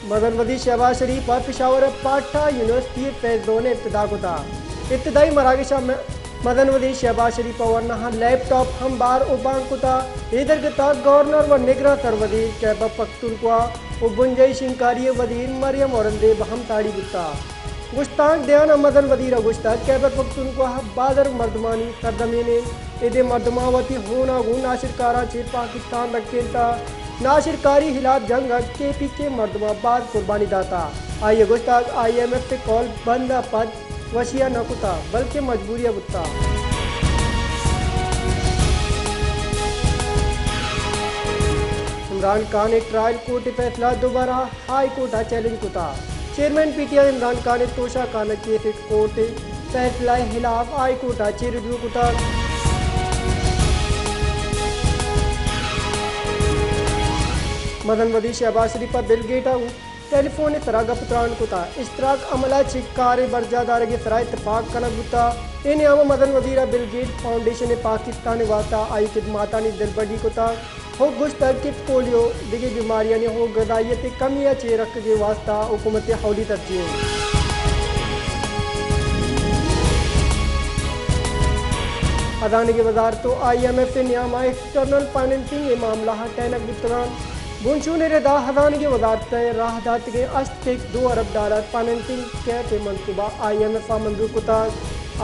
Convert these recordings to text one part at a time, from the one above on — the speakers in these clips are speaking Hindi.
मदन वदी शहबाज शरीफ और पिशावर पाठा यूनिवर्सिटी फेज 2 ने इब्तदा को था। इब्तदाई मराकशा में मदन वदी शहबाज शरीफ और नहा लैपटॉप हम बार उबांग को था। इधर के था गवर्नर व निगरां सरवजीर खैबर पख्तूनख्वा और बुंजई शिंकारी वजीर मरियम औरंदे बहम ताड़ी गुत्ता गुश्ताक दयान मदन वजीर गुश्ताक खैबर पख्तूनख्वा बादर मर्दमानी सरजमीने इदे मर्दमावती होना गु नाशिरकारा चे पाकिस्तान रखेता नाशिरकारी खिलाफ जंग के पीछे मर्दमा बाद कुर्बानी दाता। आइए गुश्ताक IMF से कॉल बंद पद वशिया न कुता बल्कि मजबूरिया कुत्ता। इमरान खान ने ट्रायल कोर्ट फैसला दोबारा हाई कोर्ट चैलेंज कुता। चेयरमैन PTI इमरान खान ने तोशा खान केस कोर्ट फैसला खिलाफ हाई कोर्ट चे रिव्यू कुता। मदन वदी शहबाज शरीफ बिल गेट टेलीफोन तरह गपत्रान कुता इश्तराक अमला चिकार बरजादार के सरा इतफाक कनक गुता इन अम मदन वजीरा बिल गेट फाउंडेशन पाकिस्तान वास्ता आई खिदमाता ने दिल बड़ी कुता हो गुश्त कि पोलियो दिगे बीमारियां ने हो गदायत कमियाँ चे रख के वास्ता हुकूमत हौली तरजीह अदानी की वजारत तो IMF से नियामा एक्सटर्नल फाइनेंसिंग मामला टैनक गुतरान बुनशू ने रेदा हदानी की वजारत राह दात के अश्तिक $2 अरब फाइनेंसिंग के मनसूबा IMF मंजूर कुता।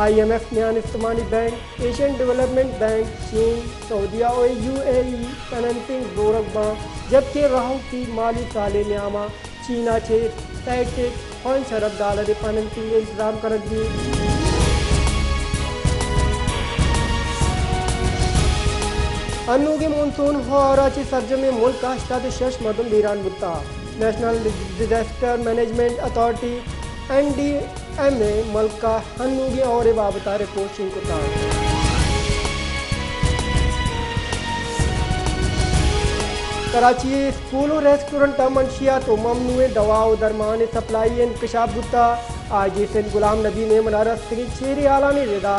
IMF न्यान इस्तेमाली बैंक एशियन डेवलपमेंट बैंक चीन सऊदिया और UAE फाइनेंसिंग दो रकबा जबकि राहू की माली साले न्यामा चीना छे $5 अरब फाइनेंसिंग इंतजाम कर दी। अन्नूगी मानसून हो और सरजमे मुल्क का 86 मरदम वीरान बुत्ता। National disaster management authority NDMA मुल्क का अन्नूगी और बाबता रिपोर्ट शिंकुता। कराची स्कूल और रेस्टोरेंट मंशियात तो ममनू दवा और दरमान सप्लाई इंकशाफ बुत्ता। IG सिंध गुलाम नबी ने मनारस के चेरी आला ने रिदा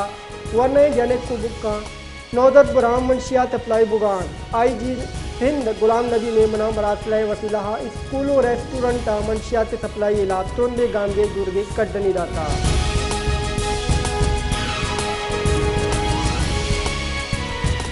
वरने जने को बुक्का नौदत बराम मंशियात अप्लाई बुगान। IG हिंद गुलाम नबी ने मना मरासला वसीला स्कूल और रेस्टोरेंट मंशियात सप्लाई इलातों में गांगे दुर्गे कड्डनी दाता।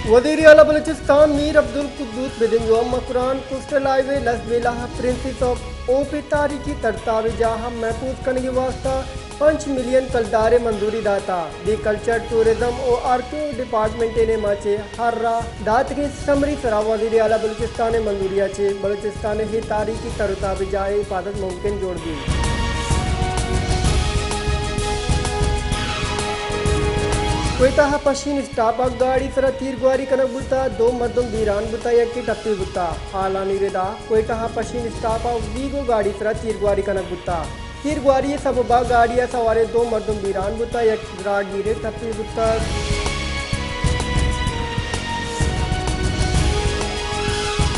वज़ीर आला बलूचिस्तान मीर अब्दुल कुद्दूस बिदिन योम Quran coastal highway Lasbela premises of OP तारीखी तरतावे जहाँ महफूज करने के वास्ता 5 मिलियन कलदारे मंजूरी दाता। दी कल्चर टूरिज्म और आर्कियो डिपार्टमेंट ने माचे हर दात के समरी सरा वज़ीर आला बलूचिस्तान ने मंजूरिया चे बलूचिस्तान ही तारीखी तरतावे जाए हिफाजत मुमकिन जोड़ दी। कोयटा पशीन स्टाफ गाड़ी सरा तीर गुआरी कनक बुता 2 मर्दम वीरान बुता एक की टप्पी बुता। हालानी रेदा कोयटा पशीन स्टाफ वीगो गाड़ी सरा तीर गुआरी कनक बुता तीर गुआरी सब बा गाड़िया सवारे 2 मर्दम वीरान बुता एक रागीरे टप्पी बुता।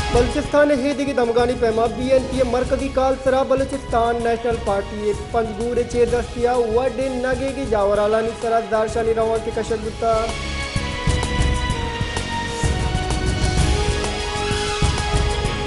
बलूचिस्तान हेदी की दमगानी पैमा BNP मरकजी काल सरा बलूचिस्तान नेशनल पार्टी पंजगूर चे दस्तिया वडे नगे की जावराला नी सरा दारशानी रवा के कशक बुता।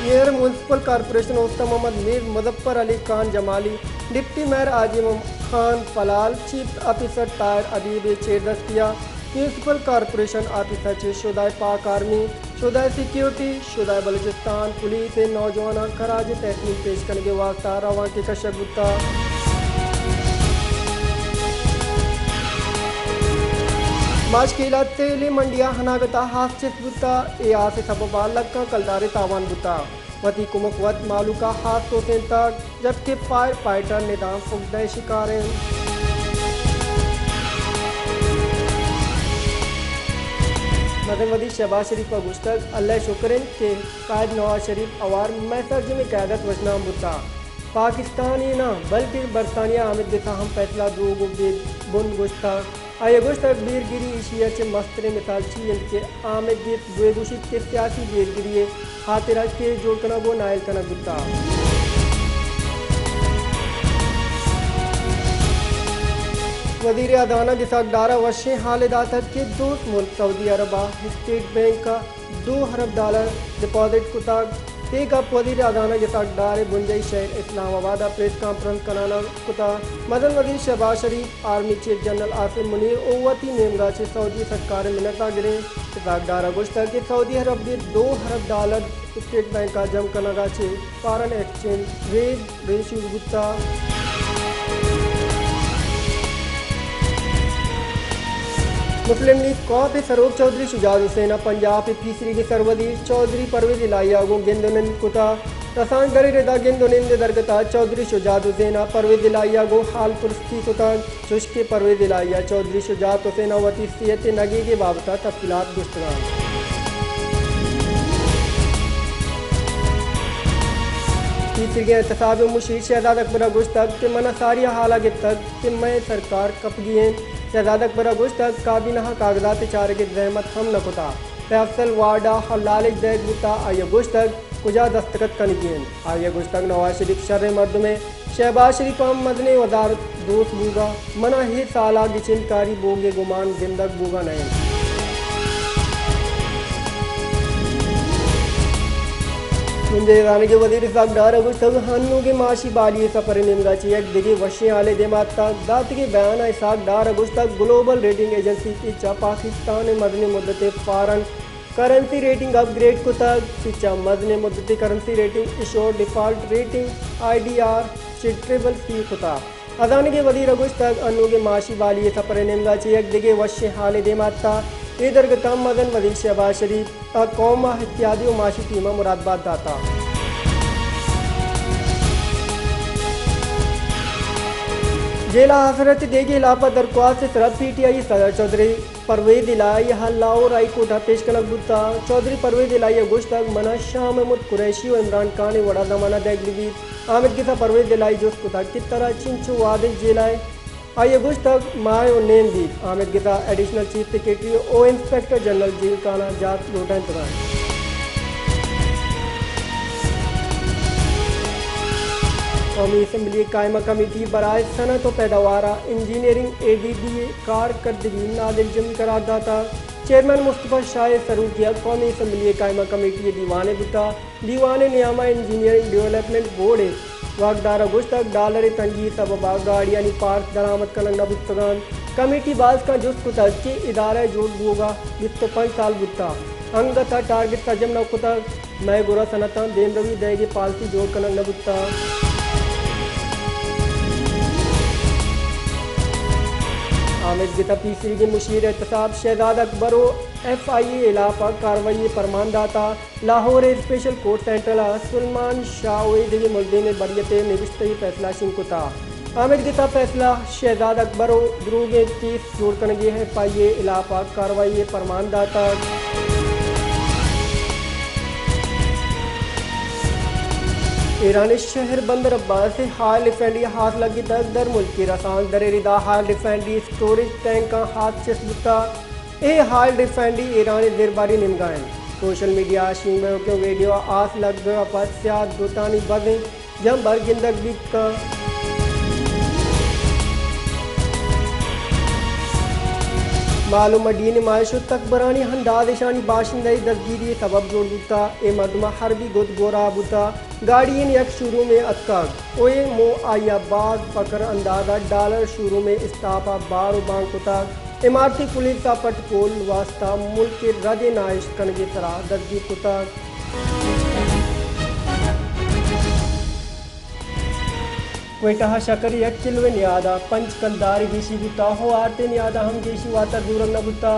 मेयर म्यूनसिपल कॉर्पोरेशन उस्ता मोहम्मद मीर मुजफ्फर अली खान जमाली डिप्टी मेयर आजिम खान फलाल चीफ ऑफिसर तायर अदीब चे दस्तिया म्यूनसिपल कॉर्पोरेशन ऑफिसर चे शुदाय पाक आर्मी शुदाय सिक्योरिटी शुदाय बलूचिस्तान पुलिस नौजवान खराज तहसील पेश करने के वास्ता रवा के कशक बुता। माशकीला तेली मंडिया हनागता हाथ बुता ए आसे सबबा लक्का कलदारे तावान बुता वती कुमक वत मालू का हाथ तो तक जबकि फायर फाइटर निदाम फुकदे शिकार हैं। मदन वदी शहबाज शरीफ का गुश्तक अल्लाह शुक्रन के कायद नवाज शरीफ अवार मैसर्ज में क़यादत वजनाम बुता पाकिस्तान ही ना बल्कि बरतानिया आमिद दिखा हम फैसला दो बुन गुश्ता आये गुश्तक बीरगिरी इशिया से मस्तरे मिसाल चीन के आमिद बेगुशित के सियासी बीरगिरी खातिर के जोड़कना गो नायल कना बुता। वज़ीर अदाना गिसाकडारा वशे हालदात के दोस्त मुल्क सऊदी अरब स्टेट बैंक का $2 अरब डिपॉजिट कुता एक आप वजीर अदाना के सागदार बुंजई शहर इस्लामाबाद प्रेस कॉन्फ्रेंस कराना कुता मदन वजीर Shahbaz Sharif army chief general Asim Munir ओवती नेमगा चे सऊदी सरकार मिलता गिरे सागदार अगस्त के सऊदी अरब के $2 अरब स्टेट बैंक का जम कनागा चे foreign exchange rate ratio Gutta मुस्लिम लीग कौत सरोग चौधरी शुजात हुसैन पंजाब तीसरी के सरवदी चौधरी परवेज इलाहिया गो गेंदोनन कुता रसान डरे रेदा गेंदोनन दे दरगता चौधरी शुजात हुसैन परवेज इलाहिया गो हाल पुरस्ती कुता चुश्के परवेज इलाहिया चौधरी शुजात हुसैन वती सियत नगी के बाबता तफसीलात गुफ्तगान तीसरी के एहतसाब मुशीर शहजाद अकबर अगुश तक के मना सारिया हाला के तक कि मैं सरकार कपगी हैं शहजाद अकबर अगुश तक काबीना कागजात चार के जहमत हम न कुता फैसल वार्डा हलाल दैग बुता आई अगुश तक कुजा दस्तखत कनगियन आई अगुश तक नवाज शरीफ शर्र मर्द में शहबाज शरीफ मदने वजारत दोस्त बूगा मना ही साला गिचिनकारी बोगे गुमान जिंदग बूगा नयन रानी के वजीर सागदार अगुश तक हन्नू के माशी बाली सफर निमगा ची एक दिगे वशे आले दे माता दात के बयान है सागदार अगुश तक ग्लोबल रेटिंग एजेंसी की चा पाकिस्तान मदनी मुद्दते फॉरन करेंसी रेटिंग अपग्रेड को तक पिचा मदनी मुद्दते करेंसी रेटिंग इशोर डिफॉल्ट रेटिंग IDR C खुता अदानी के वजीर अगुश तक अन्नू के माशी बाली सफर निमगा ची एक दिगे वशे हाले दे माता इधर गतम मदन वजीर शहबाज शरीफ कौम इत्यादि माशी टीमा मुरादबाद दाता जेला हसरत देगी इलापा दरख्वास्त से सरहद PTI सदर चौधरी परवेज इलाही हल्लाओ राई कोटा पेश कलक बुता चौधरी परवेज इलाही अगुश तक मना शाह महमूद कुरैशी और इमरान खान ने वड़ा जमाना देगी आमिद किसा परवेज इलाही जोश कुता की तरह चिंचू वादे जेलाए आई अगुस्त तक माय और नेम दी आमिद गिता एडिशनल चीफ सेक्रेटरी ओ इंस्पेक्टर जनरल जेल काना जात लोटा इंतजाम कौमी असम्बली कायमा कमेटी बराए सनत व पैदावारा इंजीनियरिंग ADDA कारकर्दगी नादिल जमी करार दाता चेयरमैन मुस्तफ़ा शाह सरूकिया कौमी असम्बली कायमा कमेटी दीवान बुता दीवान नियामा इंजीनियरिंग डेवलपमेंट बोर्ड वाकदार अगुस्त तक डॉलर तंगी सबबा गाड़ियानी पार्क दरामद कलंगा बुतगान कमेटी बाज का जुस्त कुता के इदारा जोड़ होगा 5 साल बुता अंग था टारगेट का जम नौकुता मैं गुरा सनता देम रवि देगे पालसी जोड़ कलंगा बुता आमिद गिता तीसरी के मुशीर एहतसाब शहजाद अकबर FIA इलाफा कार्रवाई परमानदाता Lahore special court central Salman Shah मुल्दी ने बरियत निविश्त फैसला शिंकुता आमिद गिता फैसला शहजाद अकबर द्रोग केस जोड़ कनगे FIA इलाफा कार्रवाई परमानदाता ईरानी शहर बंदर अब्बास से हाल रिफाइनरी हाथ लगी तक दर मुल्क की रसान दरे रिदा हाल रिफाइनरी स्टोरेज टैंक का हाथ चस्बुता ए हाल रिफाइनरी ईरानी देरबारी निमगाएं सोशल मीडिया शीमों के वीडियो आस लग गया पश्चात दुतानी बदें जम भर गिंदक बीत का मालूम मडीन मायशु तक बरानी हंदादिशानी बाशिंदे दसगिरी सबब जोड़ बुता ए मर्दमा हरबी गुद गोरा बुता गाड़ियन यक शुरू में अतकाग ओए मो आया बाद पकर अंदाजा डॉलर शुरू में इस्ताफा बार बांग कुता इमारती पुलिस का पटकोल वास्ता मुल्क के रदे नाइश कनगे सरा दसगी कुता कोयटा शकर 1 किलो नियादा पंच कलदार गेशी बुता हो आरते नियादा हम गेशी वाता दूरंग न बुता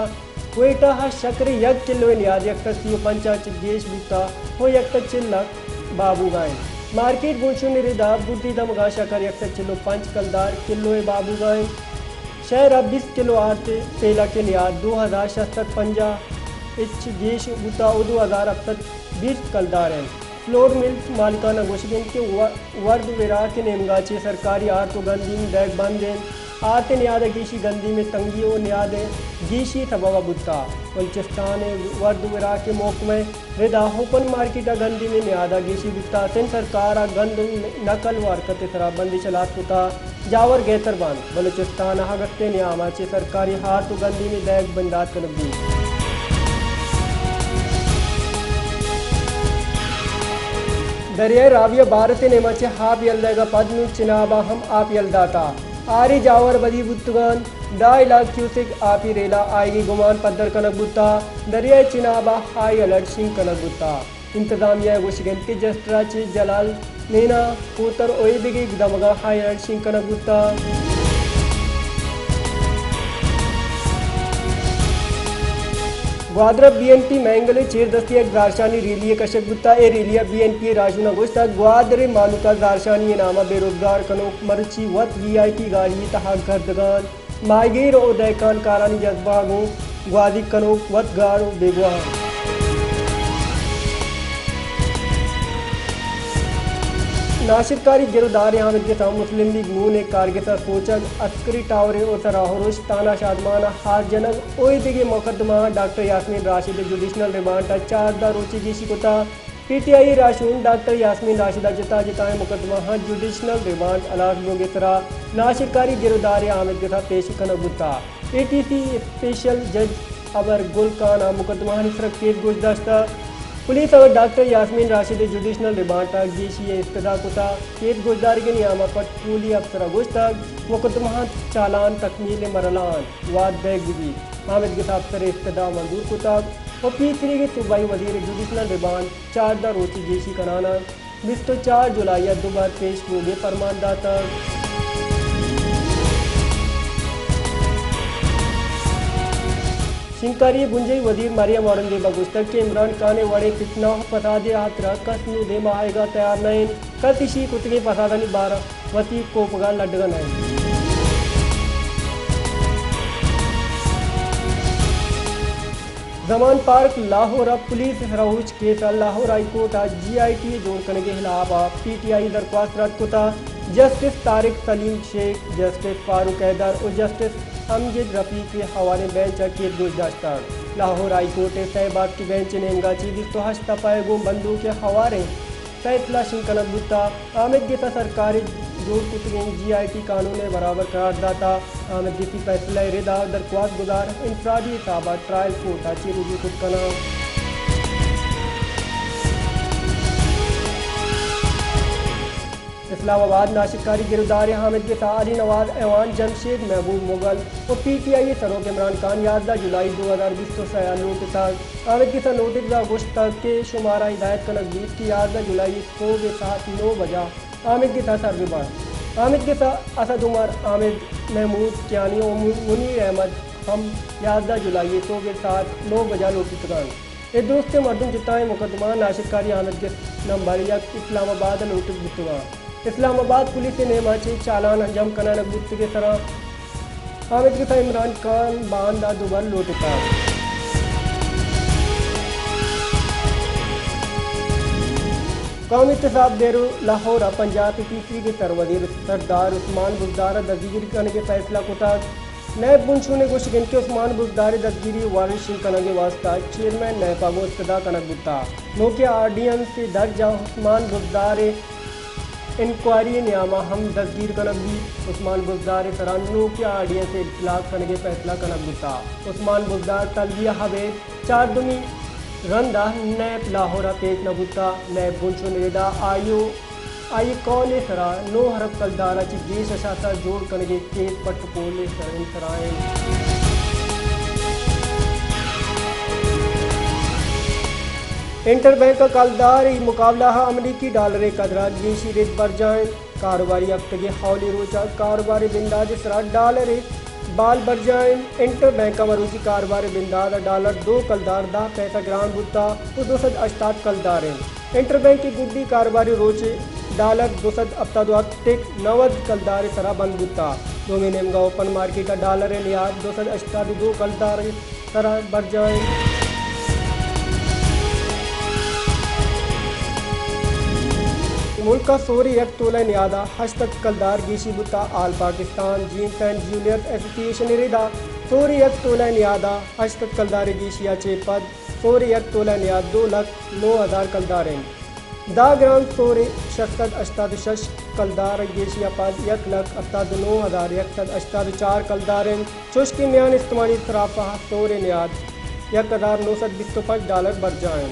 कोयटा शकर 1 किलो नियाद एक सियो पंचाच गेश बुता हो एक चिल्लक बाबू गाय मार्केट बुशु निरिदा बुद्धि दमगा शकर 1 किलो पंच कलदार किलो बाबू गाय शहर 20 किलो आरते पेला के नियाद 2050 इच गेश बुता 2020 कलदार हैं फ्लोर मिल्क मालिकाना गोशबिन के वर्द विरा के नेमगाचे सरकारी आर्तो गंदी में बैग बंदें आते न्याद गीशी गंदी में तंगी और न्याद गीशी तबावा बुत्ता बलूचिस्तान वर्द विरा के मौक में रिदा ओपन मार्केट गंदी में न्यादा गीशी बुत्ता सिंध सरकार गंद नकल वारकत शराबबंदी चलात पुता जावर गैतर बंद बलूचिस्तान हगते न्यामाचे सरकारी हार तो गंदी में बैग बंदात कनबी दरिया राविया भारत नेमाचे हाप यल्दागा पद्नु चिनाबा हम आप यल्दाता आरी जावर बदी बुत्तुगन 2 लाख क्यूसेक आपी रेला आएगी गुमान पद्दर कनक बुत्ता दरिया चिनाबा हाई अलर्ट सिंह कनक बुत्ता इंतजामिया गुशगंती जस्ट्राची जलाल नीना पूतर ओई बिगी दमगा हाई अलर्ट सिंह कनक बुत्ता ग्वादरा बीएनपी मैंगले चेर दस्तिया दारशानी रेलिया कशक गुत्ता ए रेलिया बीएनपी राजुना गोश्ता ग्वादरे मालूका दारशानी नामा बेरोजगार कनो मरची वत वीआईपी गाड़ी तहा गर्दगान माइगेर ओ दैकान कारानी जज्बागो ग्वादी कनो वत गाड़ो बेगवा नाशिदकारी गिरदार हामिद के साथ मुस्लिम लीग नून ने कारगिता सोचक अस्करी टावरे और सराहरुश ताना शादमाना हार जनक ओई दिगे मुकदमा doctor Yasmin Rashid judicial remand 4 रोची जीशी कोता पीटीआई राशून डॉक्टर यास्मीन राशिदा जिता जिताए मुकदमा जुडिशनल रिमांड अलास लोगे सरा नाशिदकारी गिरदार हामिद के साथ पेश कनगुता एटीसी स्पेशल जज अबर गुल खाना मुकदमा निसरक केस गुजदाश्ता पुलिस और doctor Yasmin Rashid judicial remand तक जीशी इब्तदा कुता केस गुजदारी के नियामा पर पूली अफसर गुश्तक मुकदमा चालान तकमील मरलान वाद बैग भी हामिद के साथ सर इब्तदा मंजूर कुता और तीसरी के सूबाई वजीर जुडिशनल रिमांड 4 रोची जीशी कराना 4 जुलाई दोबार पेश होगे फरमानदाता शिंकारी गुंजई वजीर मरियम औरंगजेब गुस्तक के इमरान खान ने वड़े फितना फसाद हाथरा कसनु दे माहेगा तैयार नहीं कतिशी कुतगे फसादनी 12 वती कोपगा लडगन है जमान पार्क लाहौर पुलिस रऊच case Lahore high court GIT जोड़ करने के खिलाफ PTI दरख्वास्त रद्द कुता जस्टिस तारिक सलीम शेख जस्टिस फारूक हैदर और जस्टिस अमजद रफ़ी के हवाले बेंच केस गुजदाश्ता लाहौर हाई कोर्ट सहबाग की बेंच ने इंगाची तो हश्ता पाए गो बंदूक के हवारे फैसला शिंकनक बुता आमिद गिता सरकारी जोड़ कुतगे GIT कानून बराबर करार दाता आमिद गिती फैसला रिदा दरख्वास्त गुजार इंफरादी साबा ट्रायल कोर्ट अच्छी रुजू कुटकना इस्लामाबाद नाशिदकारी गिरदार हामिद के साथ अली नवाज ऐवान जमशेद महबूब मुगल और PTI सरोक इमरान खान 11 जुलाई 2020 को सया नोटिस हामिद के साथ नोटिस अगस्त तक के शुमारा हिदायत का नजदीक की 11 जुलाई को के साथ 9 बजा हामिद के साथ सर्विबार हामिद के साथ असद उमर हामिद महमूद कियानी और मुनीर अहमद हम 11 जुलाई को के साथ 9 बजा नोटिस ये दोस्त मर्दम जिताए मुकदमा नाशिदकारी हामिद के नंबर या इस्लामाबाद नोटिस बुतवा इस्लामाबाद पुलिस ने माचे चालान अंजाम कना नकबुत के तरह हामिद के साथ इमरान खान बांदा दुबर लोटता कौमी इत्तेफाक बैरो लाहौर पंजाब की तीसरी के सरवजीर सरदार उस्मान बुज़दार दस्तगीरी करने के फैसला को था नैब बुनशू ने गोशगन के उस्मान बुज़दार दस्तगीरी वारिस सिंह कनगे वास्ता चेयरमैन नैपागो इस्तदा कनक बुत्ता नोके आरडीएम से दर्ज उस्मान बुज़दार इंक्वायरी नियामा हम दस्तगीर कनक भी उस्मान बुज़दार तरानो के आरडीएम से इतलाक करने के फैसला कनक बुत्ता उस्मान बुज़दार तलबिया हवेद 4 दुनी रंदा नैब लाहौर पेश नबुता नैब बुनशु नेदा आयो आई कौन सरा नो हरफ कलदारा ची देश अशासा जोड़ कनगे केस पट पोले सरन सराय इंटर बैंक का कलदार मुकाबला अमरीकी डॉलर कदरा जीशी रेत पर जाए कारोबारी हफ्ते के हौली रोचा कारोबारी बिंदाज सरा डॉलर बाल बढ़ जाए इंटर बैंक का मरूची कारोबार बिंदाद डॉलर 2 कलदार 10 पैसा ग्राम बुत्ता तो 268 कलदार हैं इंटर बैंक की गुड्डी कारोबारी रोचे डॉलर 200 अफ्ता 90 कलदार सरा बंद बुत्ता 2 महीने में ओपन मार्केट का डॉलर है लिहाज 282 कलदार सरा बढ़ जाए मुल्क का सोरी एक तोला नियादा हज तक कलदार गीशी बुता all Pakistan jeans and junior association रिदा सोरी एक तोला नियादा हज तक कलदार गीशिया चे पद सोरी एक तोला नियाद 2,09,000 कलदार हैं दा ग्राम सोरे शख्सद अश्ताद शश कलदार गेशिया पद 1,09,184 कलदार हैं चुश्की म्यान इस्तेमाली सराफा सोरे नियाद $1,925 बढ़ जाएं